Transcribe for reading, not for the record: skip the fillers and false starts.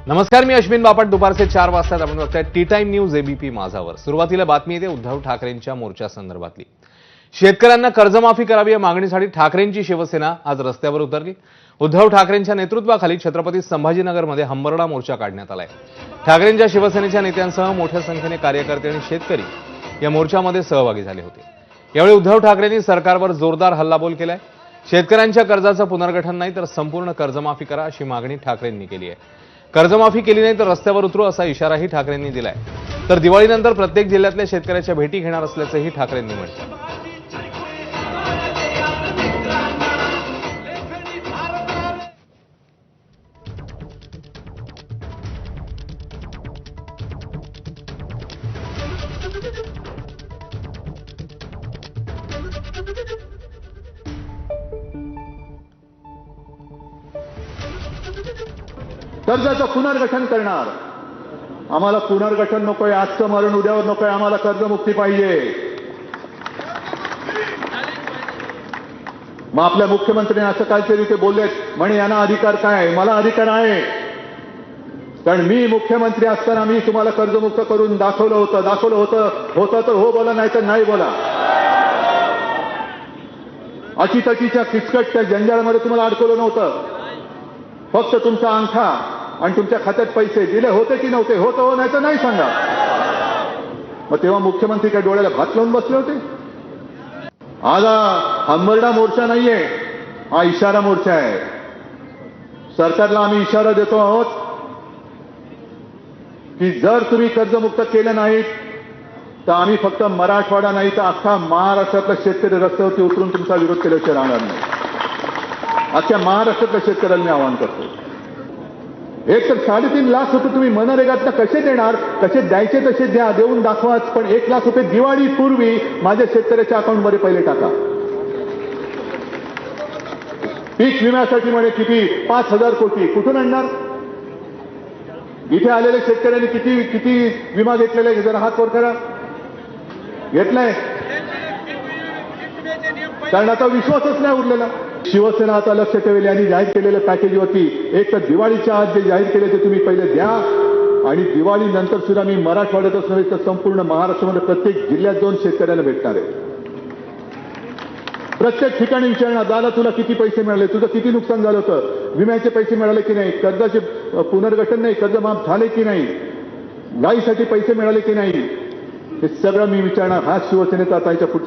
नमस्कार, मी अश्विन बापट. दुपारचे 4 वाजता आपण बघताय टी टाइम न्यूज एबीपी माझावर. सुरुवातीला बातमी येते उद्धव ठाकरेंच्या मोर्चा संदर्भातली. शेतकऱ्यांना कर्जमाफी करावी या मागणीसाठी ठाकरेंची शिवसेना आज रस्त्यावर उतरली. उद्धव ठाकरेंच्या नेतृत्वाखाली छत्रपती संभाजीनगरमध्ये हंबरडा मोर्चा काढण्यात आलाय. ठाकरेंच्या शिवसेनेच्या नेत्यांसह मोठ्या संख्येने कार्यकर्ते आणि शेतकरी या मोर्चामध्ये सहभागी झाले होते. यावेळी उद्धव ठाकरेंनी सरकारवर जोरदार हल्लाबोल केलाय. शेतकऱ्यांच्या कर्जाचं पुनर्गठन नाही तर संपूर्ण कर्जमाफी करा अशी मागणी ठाकरेंनी केली आहे. कर्जमाफी केली नाही तर रस्त्यावर उतरू असा इशाराही ठाकरेंनी दिलाय. तर दिवाळीनंतर प्रत्येक जिल्ह्यातल्या शेतकऱ्याच्या भेटी घेणार असल्याचंही ठाकरेंनी म्हटलं. कर्जाचं पुनर्गठन करणार. आम्हाला पुनर्गठन नकोय, आजचं मरण उद्यावर नकोय, आम्हाला कर्जमुक्ती पाहिजे. मग आपल्या मुख्यमंत्र्यांनी असं काहीतरी ते बोललेत म्हणे यांना अधिकार काय, मला अधिकार आहे. कारण मी मुख्यमंत्री असताना मी तुम्हाला कर्जमुक्त करून दाखवलं होतं तर हो बोला, नाही तर नाही बोला. अटीतटीच्या किचकट त्या जंजाळमध्ये तुम्हाला अडकवलं नव्हतं. फक्त तुमचा अंगठा आणि तुमच्या खात्यात पैसे दिले होते की नव्हते, होतं हो नाही तर नाही सांगा. मग तेव्हा मुख्यमंत्री काय डोळ्याला भात लावून बसले होते? आज हा हंबरडा मोर्चा नाहीये, हा इशारा मोर्चा आहे. सरकारला आम्ही इशारा देतो आहोत की जर तुम्ही कर्जमुक्त केलं नाहीत तर आम्ही फक्त मराठवाडा नाही तर अख्खा महाराष्ट्रातला शेतकरी रस्त्यावरती उतरून तुमचा विरोध केल्याशिवाय राहणार नाही. अख्ख्या महाराष्ट्रातल्या शेतकऱ्यांना मी आवाहन करतो. एक तर 3.5 लाख रुपये तुम्ही मनरेगातनं कसे देणार, कसे द्यायचे तसे द्या, देऊन दाखवाच. पण 1 लाख रुपये दिवाळीपूर्वी माझ्या शेतकऱ्याच्या अकाउंटमध्ये पहिले टाका. पीक विम्यासाठी म्हणे किती 5,000 कोटी कुठून आणणार? इथे आलेल्या शेतकऱ्यांनी किती विमा घेतलेला आहे जरा हात वर करा. घेतलाय? कारण आता विश्वासच नाही उरलेला. शिवसेना आता लक्ष ठेवेल आणि जाहीर केलेल्या पॅकेजवरती एक तर दिवाळीच्या आज जे जाहीर केले ते तुम्ही पहिले द्या आणि दिवाळीनंतर सुद्धा मी मराठवाड्यातच नव्हे तर संपूर्ण महाराष्ट्रामध्ये प्रत्येक जिल्ह्यात जाऊन शेतकऱ्याला भेटणार आहे. प्रत्येक ठिकाणी विचारणार, दादा तुला किती पैसे मिळाले, तुझं किती नुकसान झालं होतं, विम्याचे पैसे मिळाले की नाही, कर्जाचे पुनर्गठन नाही, कर्ज माफ झाले की नाही, गाईसाठी पैसे मिळाले की नाही, हे सगळं मी विचारणार. हा शिवसेनेचा आता याच्या पुढचा